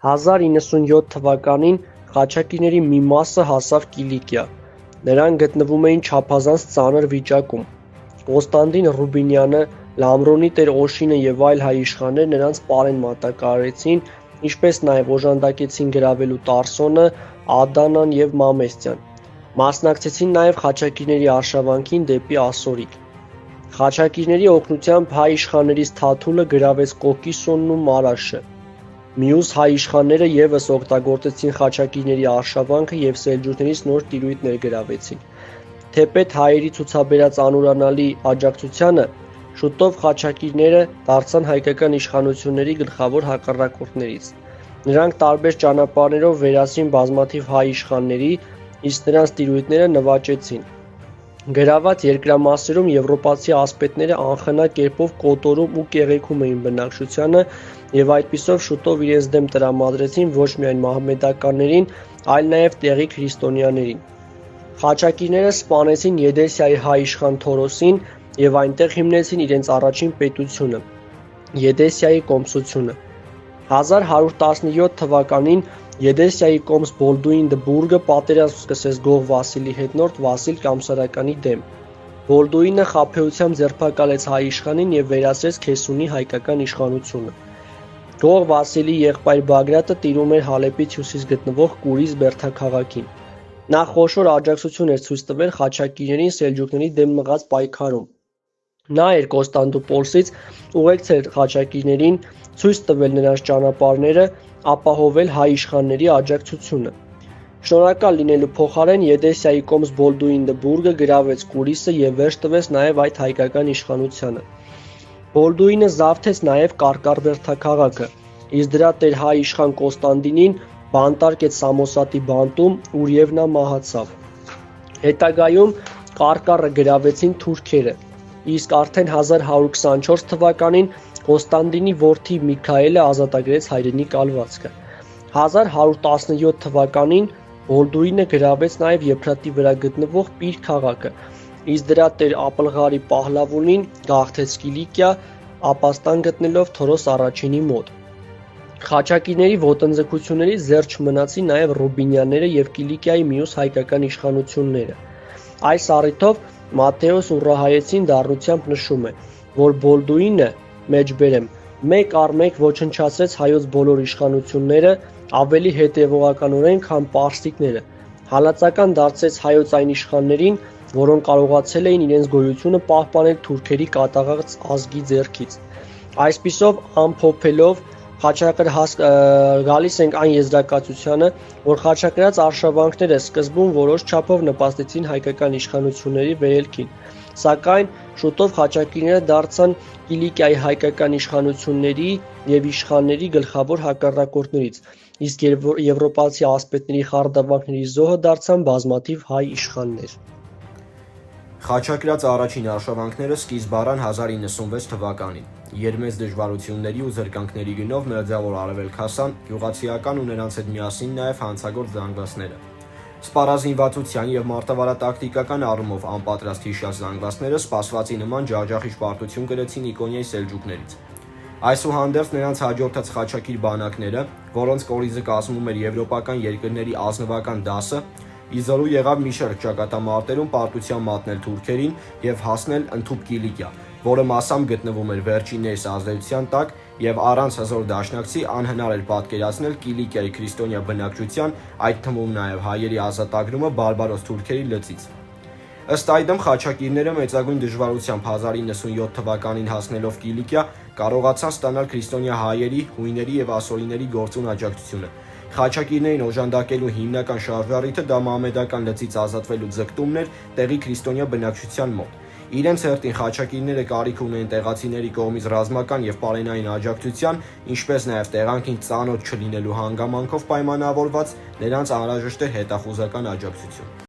1097 թվականին խաչակիրների մի մասը հասավ Կիլիկիա։ Նրանք գտնվում էին չափազանց ծանր վիճակում։ Կոստանդին Ռուբինյանը, Լամրոնի տեր Օշինը և այլ հայ իշխաններ նրանց պարեն մատակարարեցին, ինչպես նաև օժանդակեցին գրավելու Տարսոնը, Ադանան և Մամեստյան։ Մասնակցեցին նաև խաչակիրների արշավանքին դեպի Ասորիկ։ Խաչակիրների օգնությամբ հայ իշխաններից Թաթուլը գրավեց Կոկիսոնն ու Մարաշը։ Մյուս հայ իշխանները ևս օգտագործեցին խաչակիրների արշավանքը և սելջուկներից նոր տիրույթներ գրավեցին։ Թեպետ հայերի ցուցաբերած անուրանալի աջակցությանը, շուտով խաչակիրները դարձան հայկական իշխանությունների գլխավոր հակառակորդներից։ Նրանք տարբեր ճանապարհներով վերացրին բազմաթիվ հայ իշխանների, իսկ նրանց տիրույթները նվաճեցին։ Գրաված երկրամասերում եվրոպացի ասպետները անխնա կերպով կոտորում ու կեղեքում էին բնակչությանը և այդպիսով շուտով իրենց դեմ տրամադրեցին ոչ միայն մահմեդականներին, այլ նաև տեղի քրիստոնյաներին։ Խաչակիրները սպանեցին Եդեսիայի հայ իշխան Թորոսին և այնտեղ հիմնեցին իրենց առաջին պետությունը՝ Եդեսիայի կոմսությունը։ 1117 թվականին Եդեսիայի կոմս Բոլդուին Դբուրգը պատերազմ սկսեց Գող Վասիլի հետնորդ Վասիլ Կամսարականի դեմ։ Բոլդուինը խաբեությամբ ձերբակալեց հայ իշխանին և վերացրեց Քեսունի հայկական իշխանությունը։ Գող Վասիլի եղբայր Բագրատը տիրում էր Հալեպից հյուսիս գտնվող Կուրիզ բերդաքաղաքին։ Նա խոշոր աջակցություն էր ցույց տվել խաչակիրներին սելջուկների դեմ մղած պայքարում։ Նա էր Կոստանդնուպոլսից ուղեկցել խաչակիրներին, ցույց տվել նրանց ճանապարհները, ապահովել հայ իշխանների աջակցությունը։ Շնորհակալ լինելու փոխարեն Եդեսիայի կոմս Բոլդուին Դբուրգը գրավեց Կուրիսը և վերջ տվեց նաև այդ հայկական իշխանությանը։ Բոլդուինը զավթեց նաև Կարկար բերդաքաղաքը, իսկ դրա տեր հայ իշխան Կոստանդինին բանտարկեց Սամոսատի բանտում, ուր և նա մահացավ։ Հետագայում Կարկառը գրավեցին թուրքերը, իսկ արդեն 1124 թվականին Կոստանդինի որդի Միքայելը ազատագրեց հայրենի կալվածքը։ 1117 թվականին Բոլդուինը գրավեց նաև Եփրատի վրա գտնվող Պիր քաղաքը, իսկ դրա տեր Ապլղարի Պահլավոնին գաղթեց Կիլիկիա, ապաստան գտնելով Թորոս առաջինի մոտ։ Խաչակիրների ոտնձգություններից զերծ չմնացին նաև Ռուբինյանները և Կիլիկիայի մյուս հայկական իշխանությունները։ Այս առիթով Մատթեոս Ուրահայեցին դառնությամբ նշում է, որ Բոլդուինը մեկ առ մեկ ոչնչացրեց հայոց բոլոր իշխանությունները ավելի հետևողականորեն, քան պարսիկները, հալածական դարձրեց հայոց այն իշխաններին, որոնք կարողացել էին իրենց գոյությունը պահպանել թուրքերի կատաղած ազգի ձեռքից։ Այսպիսով ամփոփելով գալիս ենք այն եզրակացությանը, որ խաչակրաց արշավանքները սկզբում որոշ չափով նպաստեցին հայկական իշխանությունների վերելքին, սակայն շուտով խաչակիրները դարձան Կիլիկիայի հայկական իշխանությունների և իշխանների գլխավոր հակառակորդներից, իսկ եվրոպացի ասպետների խարդավանքների զոհը դարձան բազմաթիվ հայ իշխաններ։ Խաչակրաց առաջին արշավանքները սկիզբ առան 1096 թվականին, երբ մեծ դժվարությունների ու զրկանքների գնով Մերձավոր Արևելք հասան գյուղացիական ու նրանց հետ միասին նաև հանցագործ զանգվածները։ Սպառազինվածության և մարտավարատակտիկական առումով անպատրաստ հիշած զանգվածները սպասվածի նման ջախջախիչ պարտություն կրեցին Իկոնիայի սելջուկներից։ Այսուհանդերձ նրանց հաջորդած խաչակիր բանակները, որոնց կորիզը կազմում էր եվրոպական երկրների ազնվական դասը, իզորու եղավ մի շարք ճակատամարտերում պարտության մատնել թուրքերին և հասնել ընդհուպ Կիլիկիա, որը մասամբ գտնվում էր վերջիններիս ազդեցության տակ և առանց հզոր դաշնակցի անհնար էր պատկերացնել Կիլիկիայի քրիստոնյա բնակչության, այդ թվում նաև հայերի ազատագրումը բարբարոս թուրքերի լծից։ Ըստ այդմ խաչակիրները մեծագույն դժվարությամբ 1097 թվականին հասնելով Կիլիկիա կարողացան ստանալ քրիստոնյա հայերի, հույների և ասորիների գործուն աջակցությունը։ Խաչակիրներին օժանդակելու հիմնական շարժառիթը դա մահմեդական լծից ազատվելու ձգտումն էր տեղի քրիստոնյա բնակչության մոտ։ Իրենց հերթին խաչակիրները կարիք ունեին տեղացիների կողմից ռազմական և պարենային աջակցության, ինչպես նաև տեղանքին ծանոթ չլինելու հանգամանքով պայմանավորված նրանց անհրաժեշտ էր հետախուզական աջակցություն։